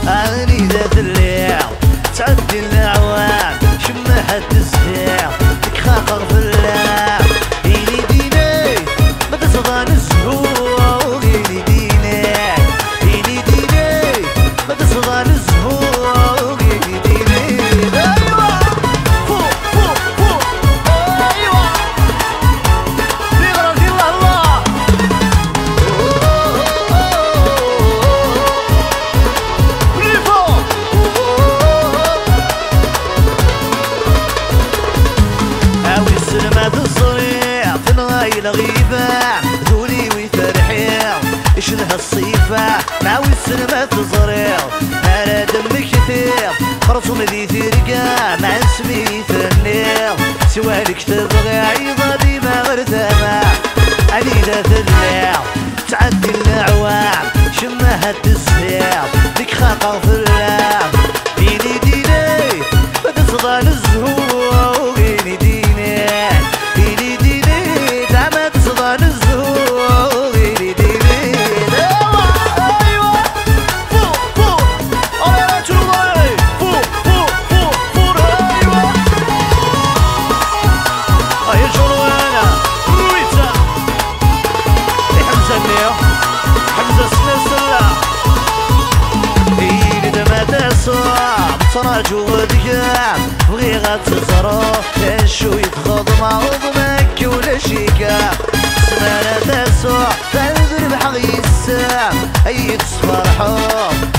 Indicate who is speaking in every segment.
Speaker 1: أغني ذات الليل تعدي الأعوام شمها التسهيل لك خاطر في اللام إيلي ديني ما تصدى نزهو إيلي ديني إيلي ديني ما تصدى نزهو إيلي ديني أيوة فوق فوق فوق أيوة بغرق الله سلمات الصريع في نغاية غيبة ذولي ويفرحين اشلها الصيفة ناوي السلمات الصريع على دم كثير خرصوم ذي ثرقة مع اسمي ثنير سوالك تبغي عيضة ديما غرثامة علي ذات الليل تعدي الأعوام شمها التسهير لك خاقر في اللام ديني ديني بدا صدى الزهور ديني ديني صراجو غديان بغي غتزرو تنشو يتخض معوض مكي ولا شيكا سمانة تسوع تنذر بحغي السام اي تصفرحو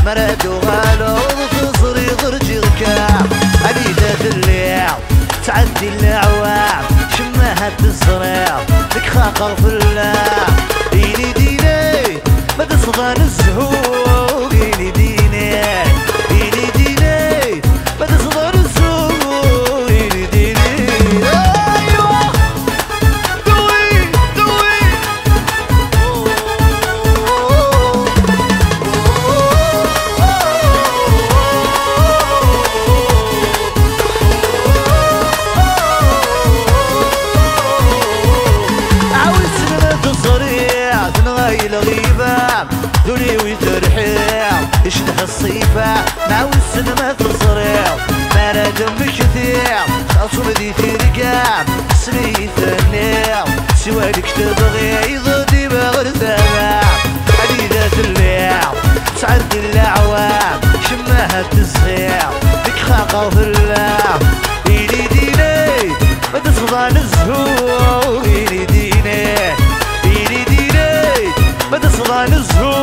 Speaker 1: مرادو غالو تصري غرجي ركام علي ذات الليل تعدي الأعوام شمها التزريع لك خاقر في اللام إيلي ديني ما تصدى نزهو إيلي ديني إيلي ديني ما تصدى نزهو إيلي ديني أيوة دوي دوي عاوز سلمات الصريع تنغاي الغيبة ذولي ويترحيل اشلها الصيفة ناوي السلمات الصريع مالا دم كثير خاصوم ذي ثرقام اسمي ثنير سوالك تبغي عيضة ديما غرثامة علي ذات الليل تعدي الأعوام شمها التسهيل لك خاقر في اللام إيلي ديني ما تصدى نزهو إيلي ديني إيلي ديني ما تصدى نزهو